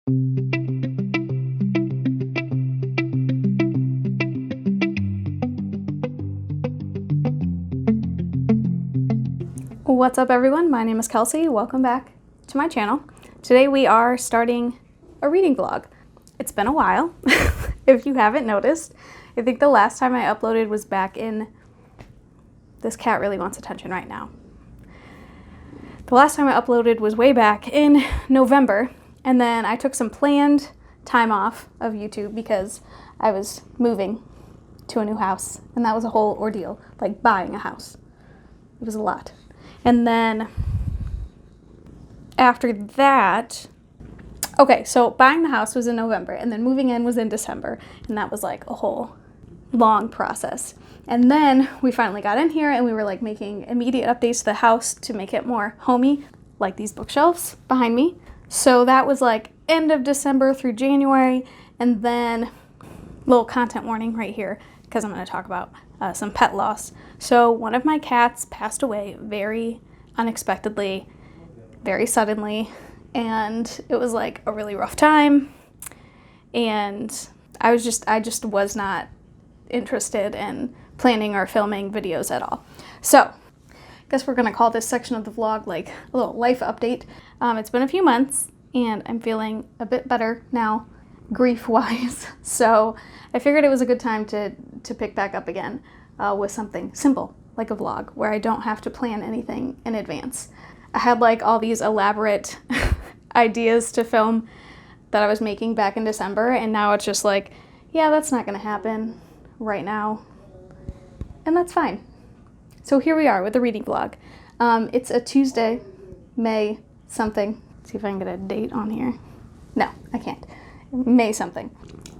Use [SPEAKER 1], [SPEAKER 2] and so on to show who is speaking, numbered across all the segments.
[SPEAKER 1] What's up everyone, my name is Kelsey. Welcome back to my channel. Today we are starting a reading vlog. It's been a while, if you haven't noticed. I think the last time I uploaded was back in, this cat really wants attention right now. The last time I uploaded was way back in November, and then I took some planned time off of YouTube because I was moving to a new house, and that was a whole ordeal, like buying a house. It was a lot. And then after that, okay, so buying the house was in November and then moving in was in December. And that was like a whole long process. And then we finally got in here and we were like making immediate updates to the house to make it more homey, like these bookshelves behind me. So that was like end of December through January. And then little content warning right here, because I'm going to talk about some pet loss. So one of my cats passed away very unexpectedly, very suddenly, and it was like a really rough time, and I just was not interested in planning or filming videos at all. So I guess we're gonna call this section of the vlog like a little life update. It's been a few months and I'm feeling a bit better now, grief-wise, so I figured it was a good time to pick back up again with something simple, like a vlog, where I don't have to plan anything in advance. I had like all these elaborate ideas to film that I was making back in December, and now it's just like, yeah, that's not gonna happen right now, and that's fine. So here we are with the reading vlog. It's a Tuesday, May something. Let's see if I can get a date on here. No, I can't. May something.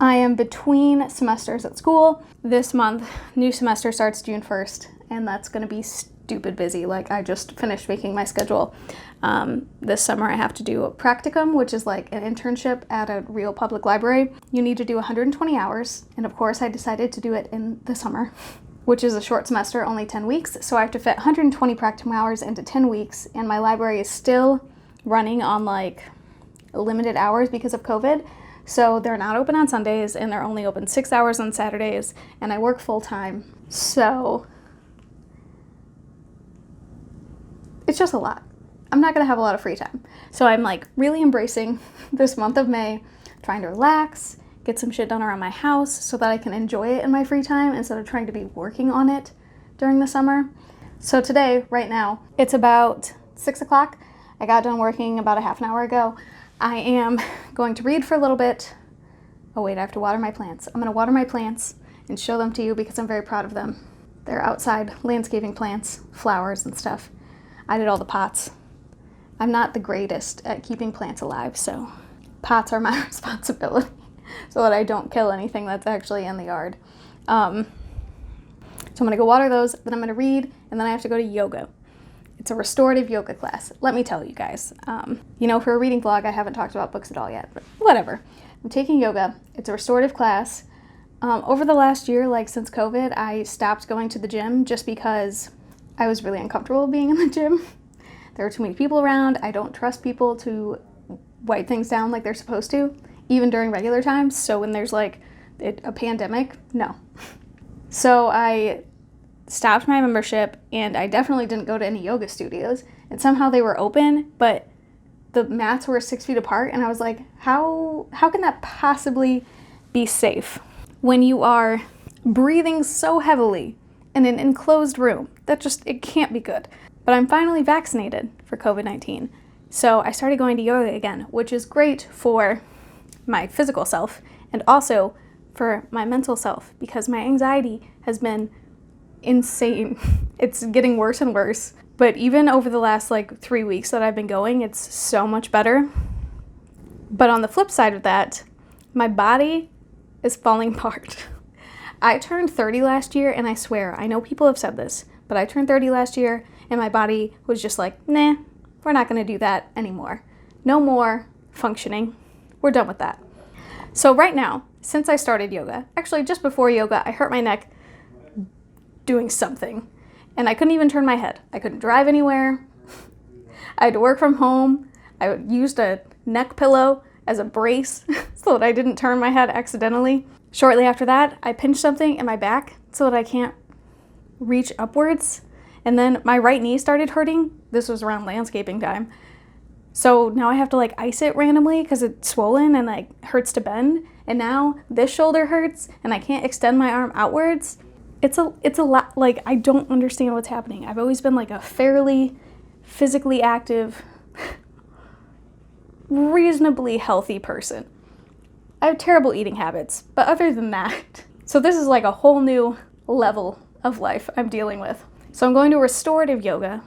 [SPEAKER 1] I am between semesters at school. This month, new semester starts June 1st, and that's gonna be stupid busy. Like, I just finished making my schedule. This summer I have to do a practicum, which is like an internship at a real public library. You need to do 120 hours, and of course I decided to do it in the summer, which is a short semester, only 10 weeks, so I have to fit 120 practicum hours into 10 weeks, and my library is still running on like limited hours because of COVID. So they're not open on Sundays, and they're only open 6 hours on Saturdays, and I work full time. So it's just a lot. I'm not gonna have a lot of free time. So I'm like really embracing this month of May, trying to relax, get some shit done around my house so that I can enjoy it in my free time instead of trying to be working on it during the summer. So today, right now, it's about 6 o'clock. I got done working about a half an hour ago. I am going to read for a little bit. Oh wait, I have to water my plants. I'm gonna water my plants and show them to you because I'm very proud of them. They're outside landscaping plants, flowers and stuff. I did all the pots. I'm not the greatest at keeping plants alive, so pots are my responsibility so that I don't kill anything that's actually in the yard. So I'm gonna go water those, then I'm gonna read, and then I have to go to yoga. It's a restorative yoga class. Let me tell you guys. You know, for a reading vlog, I haven't talked about books at all yet, but whatever. I'm taking yoga. It's a restorative class. Over the last year, like since COVID, I stopped going to the gym just because I was really uncomfortable being in the gym. There are too many people around. I don't trust people to wipe things down like they're supposed to, even during regular times. So when there's like a pandemic, no. So I stopped my membership, and I definitely didn't go to any yoga studios, and somehow they were open, but the mats were 6 feet apart, and I was like, how can that possibly be safe when you are breathing so heavily in an enclosed room? It can't be good. But I'm finally vaccinated for COVID-19, so I started going to yoga again, which is great for my physical self and also for my mental self, because my anxiety has been insane. It's getting worse and worse, but even over the last like 3 weeks that I've been going, it's so much better. But on the flip side of that, my body is falling apart. I turned 30 last year, and I swear, I know people have said this, but I turned 30 last year and my body was just like, nah, we're not gonna do that anymore. No more functioning. We're done with that. So right now, since I started yoga, actually just before yoga, I hurt my neck doing something, and I couldn't even turn my head. I couldn't drive anywhere. I had to work from home. I used a neck pillow as a brace so that I didn't turn my head accidentally. Shortly after that, I pinched something in my back so that I can't reach upwards. And then my right knee started hurting. This was around landscaping time. So now I have to like ice it randomly because it's swollen and like hurts to bend. And now this shoulder hurts and I can't extend my arm outwards. It's a lot, like I don't understand what's happening. I've always been like a fairly physically active, reasonably healthy person. I have terrible eating habits, but other than that, so this is like a whole new level of life I'm dealing with. So I'm going to restorative yoga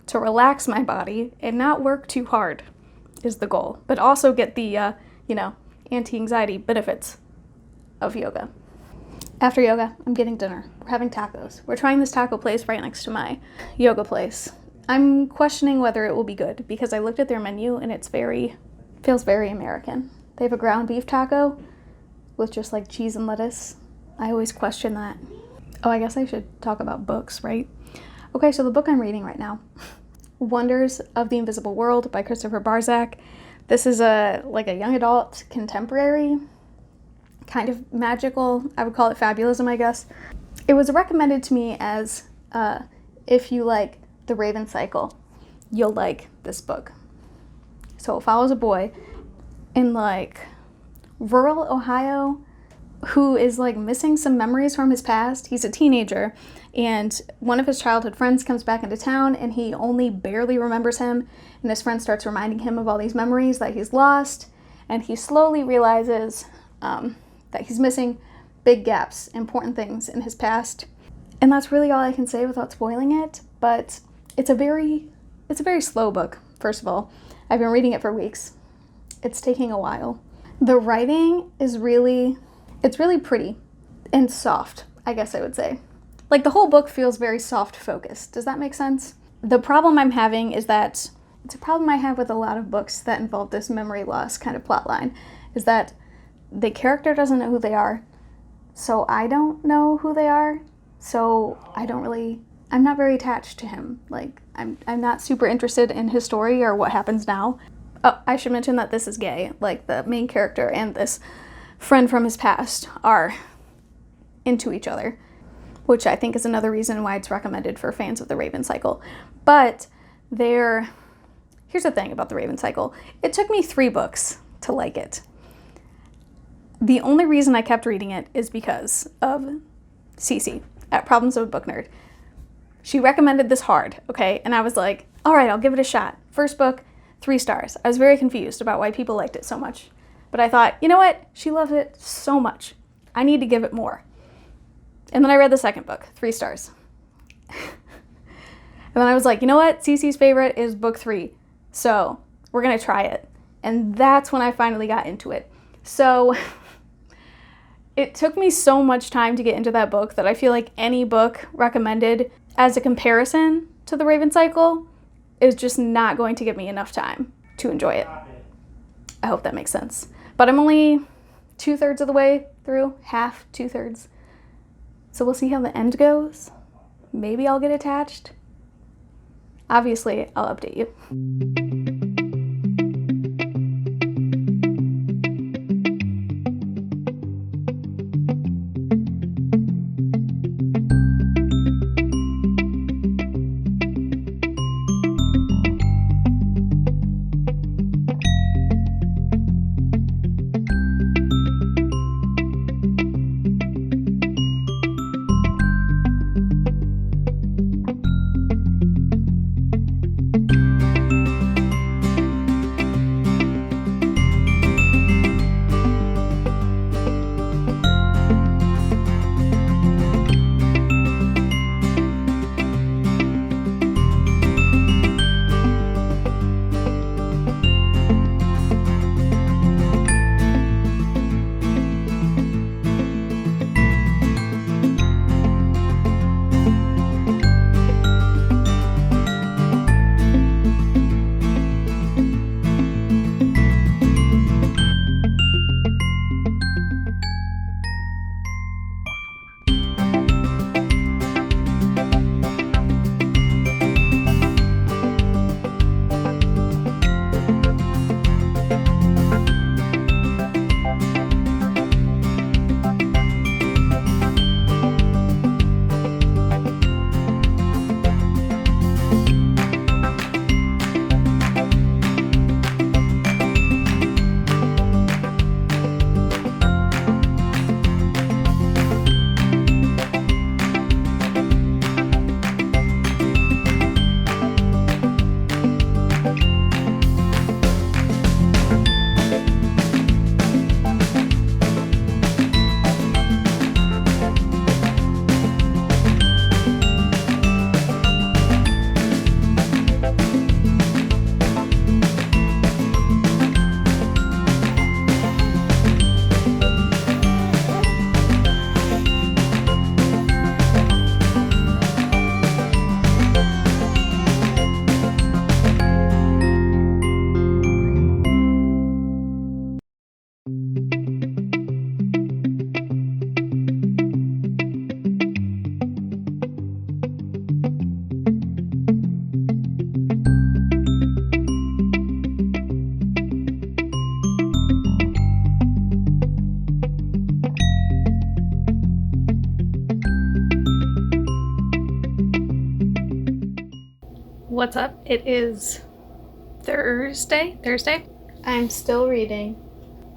[SPEAKER 1] to relax my body and not work too hard is the goal, but also get the, anti-anxiety benefits of yoga. After yoga, I'm getting dinner. We're having tacos. We're trying this taco place right next to my yoga place. I'm questioning whether it will be good because I looked at their menu and feels very American. They have a ground beef taco with just like cheese and lettuce. I always question that. Oh, I guess I should talk about books, right? Okay, so the book I'm reading right now, Wonders of the Invisible World by Christopher Barzak. This is a young adult contemporary, kind of magical. I would call it fabulism, I guess. It was recommended to me as if you like the Raven Cycle, you'll like this book. So it follows a boy in like rural Ohio who is like missing some memories from his past. He's a teenager and one of his childhood friends comes back into town and he only barely remembers him, and his friend starts reminding him of all these memories that he's lost, and he slowly realizes that he's missing big gaps, important things in his past. And that's really all I can say without spoiling it, but it's a very slow book, first of all. I've been reading it for weeks. It's taking a while. The writing is really pretty and soft, I guess I would say. Like the whole book feels very soft focused. Does that make sense? The problem I'm having is that, it's a problem I have with a lot of books that involve this memory loss kind of plot line, is that the character doesn't know who they are, so I don't know who they are, so I'm not very attached to him. Like, I'm not super interested in his story or what happens now. Oh, I should mention that this is gay. Like, the main character and this friend from his past are into each other, which I think is another reason why it's recommended for fans of the Raven Cycle. But here's the thing about the Raven Cycle. It took me 3 books to like it. The only reason I kept reading it is because of Cece at Problems of a Book Nerd. She recommended this hard, okay? And I was like, all right, I'll give it a shot. First book, 3 stars. I was very confused about why people liked it so much. But I thought, you know what? She loves it so much. I need to give it more. And then I read the second book, 3 stars. And then I was like, you know what? Cece's favorite is book 3. So we're going to try it. And that's when I finally got into it. So it took me so much time to get into that book that I feel like any book recommended as a comparison to the Raven Cycle is just not going to give me enough time to enjoy it. I hope that makes sense. But I'm only 2/3 of the way through, half, 2/3. So we'll see how the end goes. Maybe I'll get attached. Obviously, I'll update you. What's up? It is Thursday. I'm still reading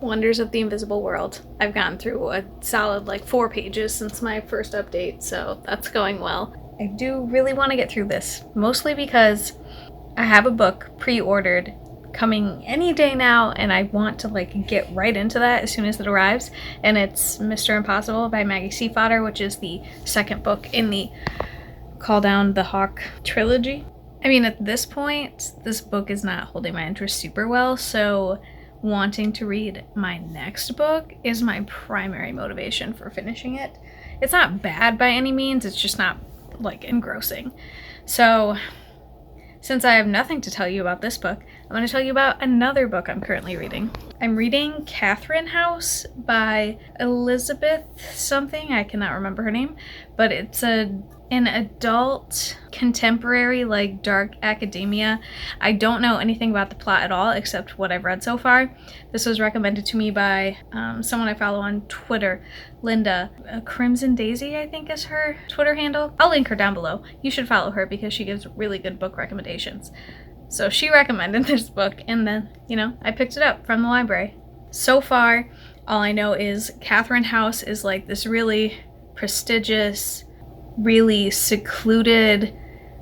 [SPEAKER 1] Wonders of the Invisible World. I've gotten through a solid 4 pages since my first update, so that's going well. I do really want to get through this, mostly because I have a book pre-ordered coming any day now, and I want to get right into that as soon as it arrives, and it's Mr. Impossible by Maggie Stiefvater, which is the second book in the Call Down the Hawk trilogy. I mean, at this point, this book is not holding my interest super well, so wanting to read my next book is my primary motivation for finishing it. It's not bad by any means, it's just not, engrossing. So, since I have nothing to tell you about this book, I'm going to tell you about another book I'm currently reading. I'm reading Catherine House by Elizabeth something, I cannot remember her name, but it's an adult contemporary dark academia. I don't know anything about the plot at all except what I've read so far. This was recommended to me by someone I follow on Twitter, Linda. Crimson Daisy, I think is her Twitter handle. I'll link her down below. You should follow her because she gives really good book recommendations. So she recommended this book, and then, I picked it up from the library. So far, all I know is Catherine House is this really prestigious, really secluded,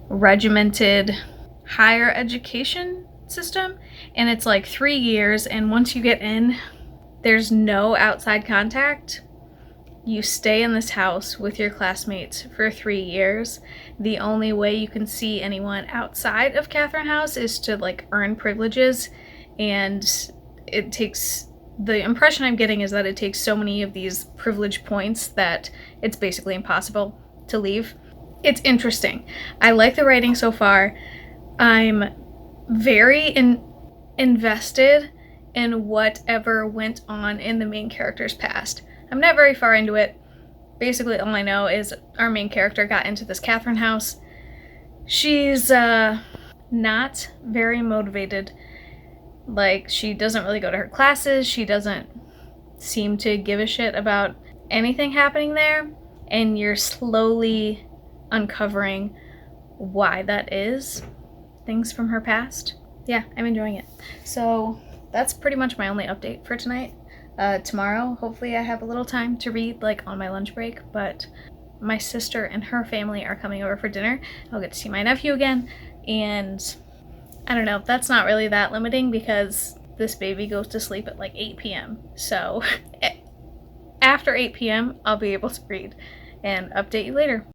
[SPEAKER 1] regimented higher education system, and it's 3 years, and once you get in, there's no outside contact. You stay in this house with your classmates for 3 years. The only way you can see anyone outside of Catherine House is to earn privileges, and it takes, the impression I'm getting is that it takes so many of these privilege points that it's basically impossible to leave. It's interesting. I like the writing so far. I'm very invested in whatever went on in the main character's past. I'm not very far into it. Basically, all I know is our main character got into this Catherine House. She's not very motivated. She doesn't really go to her classes. She doesn't seem to give a shit about anything happening there. And you're slowly uncovering why that is. Things from her past. Yeah, I'm enjoying it. So that's pretty much my only update for tonight. Tomorrow, hopefully I have a little time to read, on my lunch break, but my sister and her family are coming over for dinner. I'll get to see my nephew again, and I don't know, that's not really that limiting because this baby goes to sleep at 8 p.m. So after 8 p.m., I'll be able to read and update you later.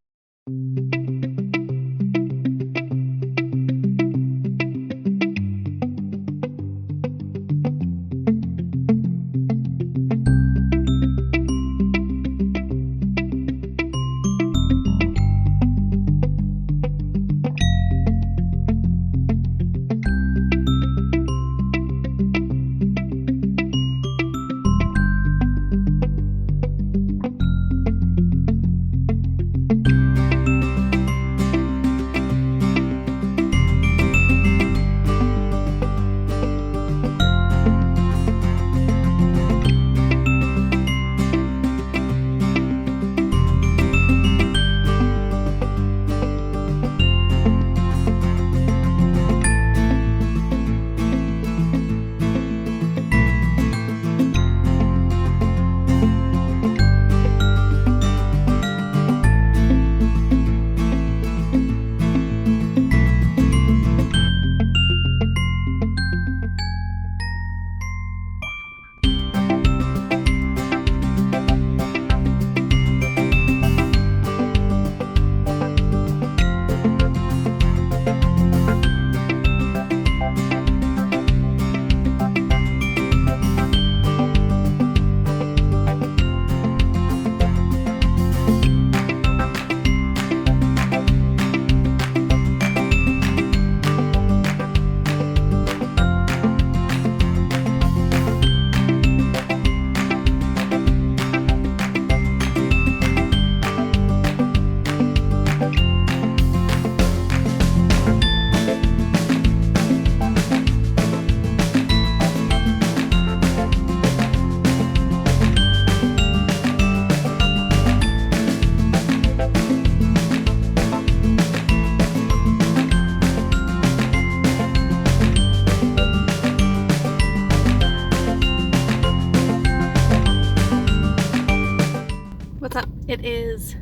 [SPEAKER 1] It is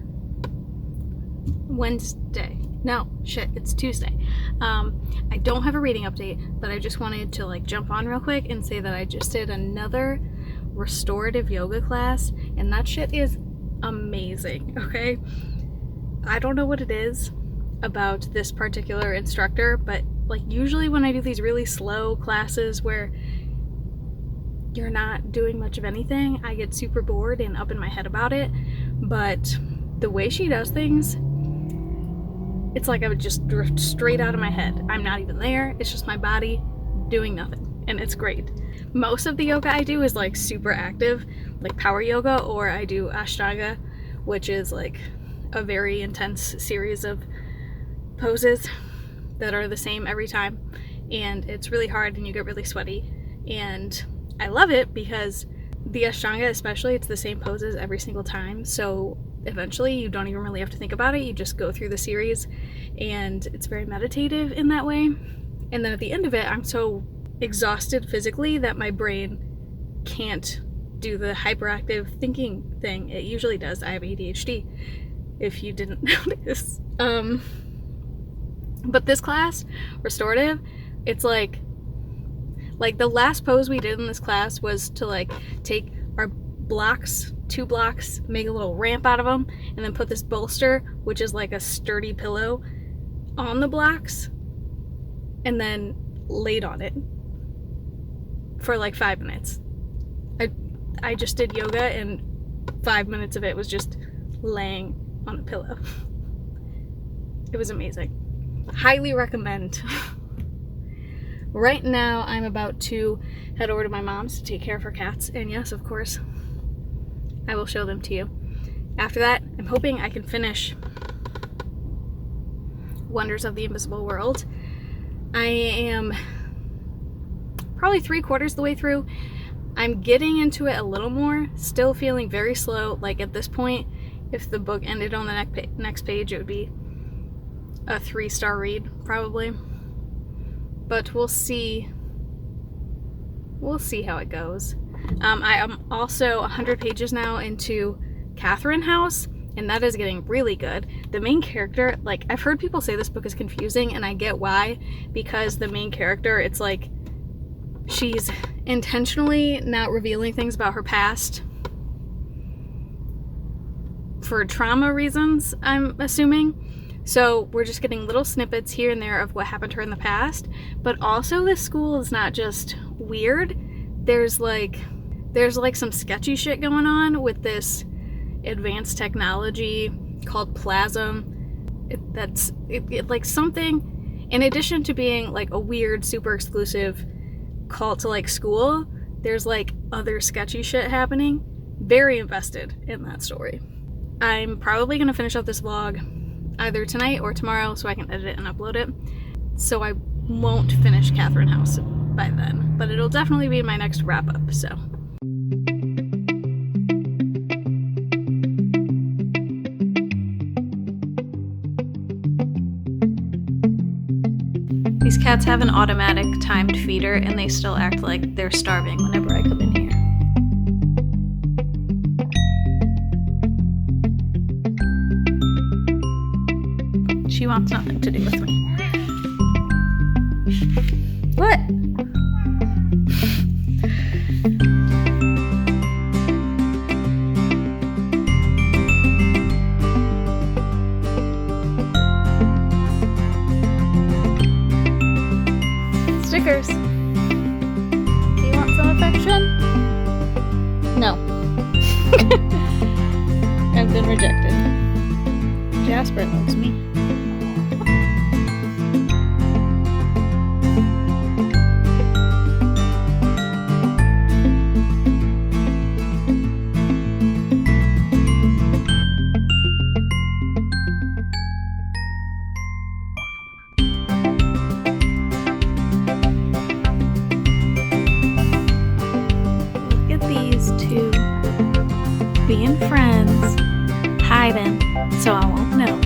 [SPEAKER 1] Wednesday. No, shit, it's Tuesday. I don't have a reading update, but I just wanted to like jump on real quick and say that I just did another restorative yoga class, and that shit is amazing, okay? I don't know what it is about this particular instructor, but like usually when I do these really slow classes where you're not doing much of anything, I get super bored and up in my head about it. But the way she does things, it's like I would just drift straight out of my head. I'm not even there. It's just my body doing nothing, and it's great. Most of the yoga I do is like super active, like power yoga, or I do Ashtanga, which is like a very intense series of poses that are the same every time, and it's really hard and you get really sweaty. And I love it because the Ashtanga especially, it's the same poses every single time, so eventually you don't even really have to think about it. You just go through the series, and it's very meditative in that way. And then at the end of it, I'm so exhausted physically that my brain can't do the hyperactive thinking thing it usually does. I have ADHD, if you didn't notice. But this class, restorative, it's like the last pose we did in this class was to like take our blocks, 2 blocks, make a little ramp out of them, and then put this bolster, which is like a sturdy pillow, on the blocks, and then laid on it for like 5 minutes. I just did yoga, and 5 minutes of it was just laying on a pillow. It was amazing. Highly recommend. Right now, I'm about to head over to my mom's to take care of her cats, and yes, of course, I will show them to you. After that, I'm hoping I can finish Wonders of the Invisible World. I am probably 3/4 the way through. I'm getting into it a little more, still feeling very slow. Like at this point, if the book ended on the next page, it would be a 3-star read, probably. But we'll see. We'll see how it goes. I am also 100 pages now into Catherine House, and that is getting really good. The main character, like, I've heard people say this book is confusing, and I get why, because the main character, it's like she's intentionally not revealing things about her past for trauma reasons, I'm assuming. So we're just getting little snippets here and there of what happened to her in the past. But also, this school is not just weird. There's like some sketchy shit going on with this advanced technology called Plasm. That's like something, in addition to being like a weird, super exclusive cult to like school, there's like other sketchy shit happening. Very invested in that story. I'm probably gonna finish up this vlog either tonight or tomorrow so I can edit it and upload it. So I won't finish Catherine House by then, but it'll definitely be my next wrap up, so. These cats have an automatic timed feeder, and they still act like they're starving whenever I come in here. She wants nothing to do with me. What? Stickers. Do you want some affection? No. I've been rejected. Jasper loves me. Being friends, hiding, so I won't know.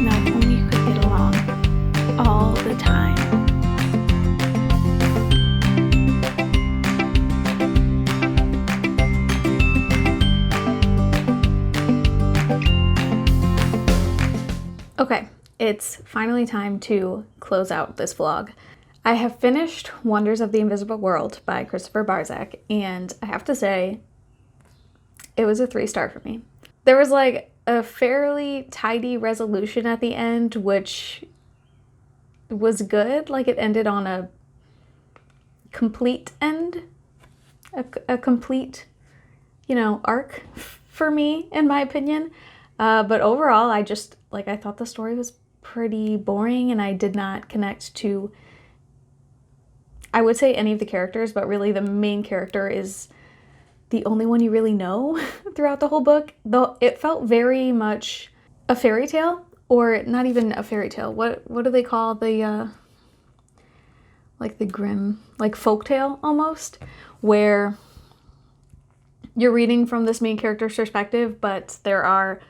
[SPEAKER 1] Now, if only you could get along. Okay, it's finally time to close out this vlog. I have finished Wonders of the Invisible World by Christopher Barzak, and I have to say, it was a 3-star for me. There was like a fairly tidy resolution at the end, which was good. Like, it ended on a complete end, a complete, arc for me, in my opinion. But overall, I thought the story was pretty boring, and I did not connect to, I would say, any of the characters, but really the main character is the only one you really know throughout the whole book. Though it felt very much a fairy tale, or not even a fairy tale. What do they call the, like the grim, like folktale almost, where you're reading from this main character's perspective, but there are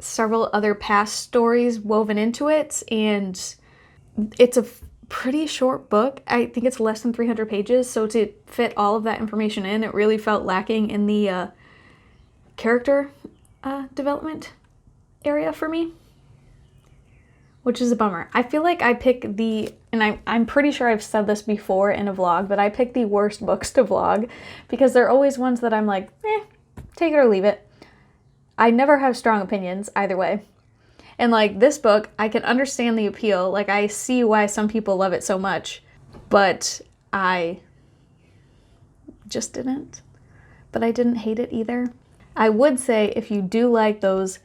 [SPEAKER 1] several other past stories woven into it, and it's a pretty short book. I think it's less than 300 pages, so to fit all of that information in, it really felt lacking in the character development area for me, which is a bummer. I feel like I pick and I'm pretty sure I've said this before in a vlog, but I pick the worst books to vlog because they're always ones that I'm like, take it or leave it. I never have strong opinions either way. And like this book, I can understand the appeal. Like, I see why some people love it so much, but I just didn't. But I didn't hate it either. I would say if you do like those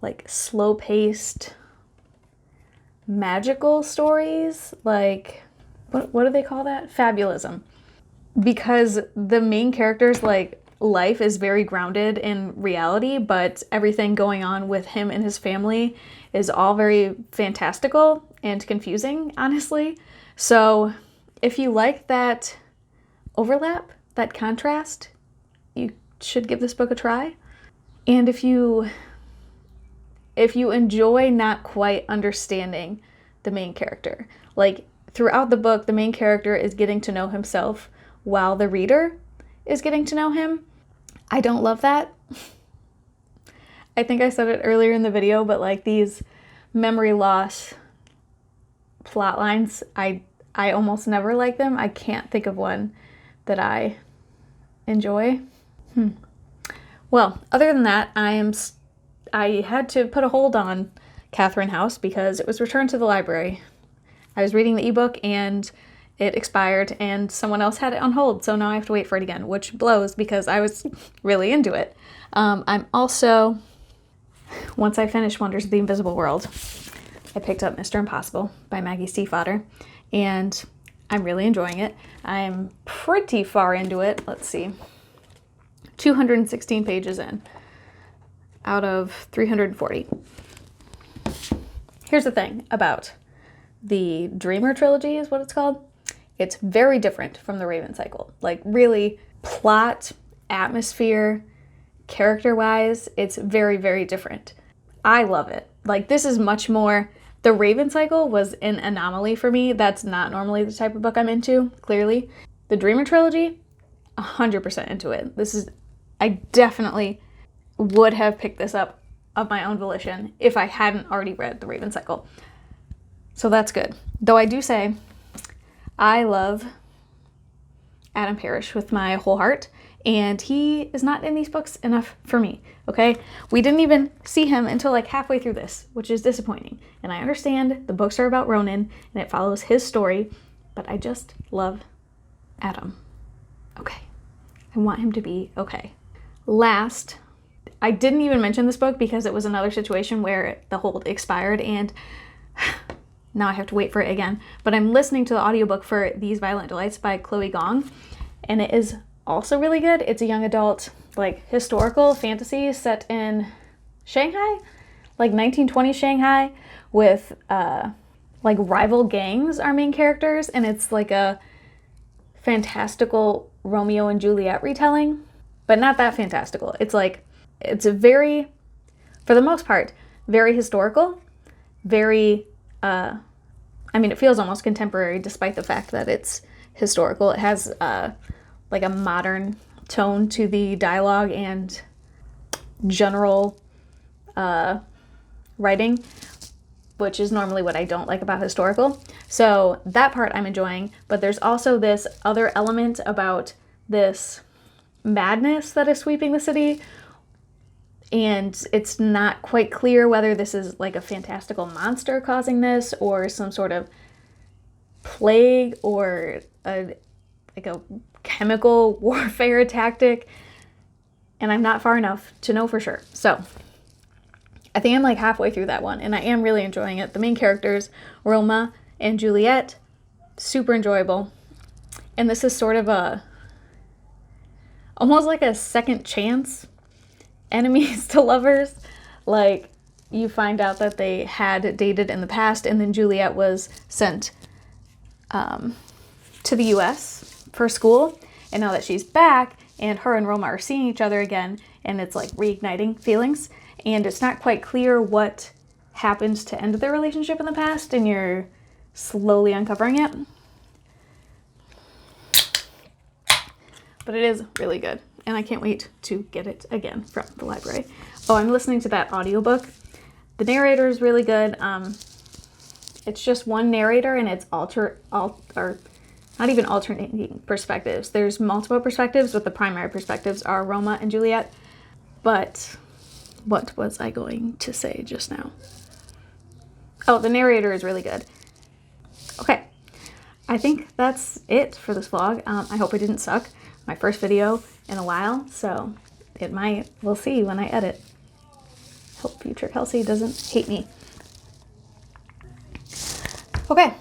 [SPEAKER 1] like slow-paced magical stories, like what do they call that? Fabulism. Because the main character's like life is very grounded in reality, but everything going on with him and his family is all very fantastical and confusing, honestly. So if you like that overlap, that contrast, you should give this book a try. And if you enjoy not quite understanding the main character, like throughout the book, the main character is getting to know himself while the reader is getting to know him. I don't love that. I think I said it earlier in the video, but like these memory loss plot lines, I almost never like them. I can't think of one that I enjoy. Well, other than that, I had to put a hold on Catherine House because it was returned to the library. I was reading the ebook and it expired and someone else had it on hold, so now I have to wait for it again, which blows because I was really into it. I'm also, once I finished Wonders of the Invisible World, I picked up Mr. Impossible by Maggie Stiefvater, and I'm really enjoying it. I'm pretty far into it. Let's see. 216 pages in out of 340. Here's the thing about the Dreamer Trilogy is what it's called. It's very different from the Raven Cycle. Like, really, plot, atmosphere, character-wise, it's very, very different. I love it. Like, this is much more... The Raven Cycle was an anomaly for me. That's not normally the type of book I'm into, clearly. The Dreamer Trilogy, 100% into it. I definitely would have picked this up of my own volition if I hadn't already read the Raven Cycle. So that's good. Though I do say... I love Adam Parrish with my whole heart, and he is not in these books enough for me, okay? We didn't even see him until like halfway through this, which is disappointing. And I understand the books are about Ronan, and it follows his story, but I just love Adam. Okay. I want him to be okay. Last, I didn't even mention this book because it was another situation where the hold expired, and... now I have to wait for it again. But I'm listening to the audiobook for These Violent Delights by Chloe Gong, and it is also really good. It's a young adult, like, historical fantasy set in Shanghai, like 1920s Shanghai, with like rival gangs are main characters, and it's like a fantastical Romeo and Juliet retelling, but not that fantastical. It's like, it's a very, for the most part, very historical, very it feels almost contemporary despite the fact that it's historical. It has like a modern tone to the dialogue and general writing, which is normally what I don't like about historical. So that part I'm enjoying, but there's also this other element about this madness that is sweeping the city, and it's not quite clear whether this is like a fantastical monster causing this or some sort of plague or a chemical warfare tactic, and I'm not far enough to know for sure. So I think I'm like halfway through that one, and I am really enjoying it. The main characters, Roma and Juliet, super enjoyable. And this is sort of almost like a second chance enemies to lovers. Like, you find out that they had dated in the past, and then Juliet was sent to the US for school, and now that she's back, and her and Roma are seeing each other again, and it's like reigniting feelings, and it's not quite clear what happened to end their relationship in the past, and you're slowly uncovering it. But it is really good, and I can't wait to get it again from the library. Oh, I'm listening to that audiobook. The narrator is really good. It's just one narrator, and it's not even alternating perspectives. There's multiple perspectives, but the primary perspectives are Roma and Juliet. But what was I going to say just now? Oh, the narrator is really good. Okay, I think that's it for this vlog. I hope it didn't suck. My first video in a while, so it might. We'll see when I edit. Hope future Kelsey doesn't hate me. Okay,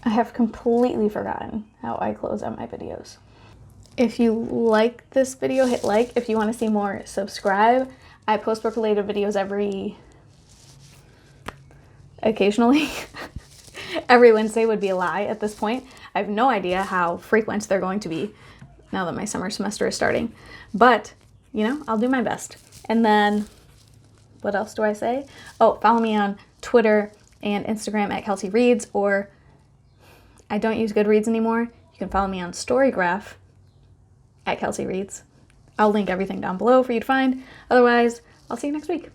[SPEAKER 1] I have completely forgotten how I close out my videos. If you like this video, hit like. If you want to see more, subscribe. I post book-related videos occasionally. Every Wednesday would be a lie at this point. I have no idea how frequent they're going to be now that my summer semester is starting. But, I'll do my best. And then, what else do I say? Oh, follow me on Twitter and Instagram at Kelsey Reads, or I don't use Goodreads anymore. You can follow me on Storygraph at Kelsey Reads. I'll link everything down below for you to find. Otherwise, I'll see you next week.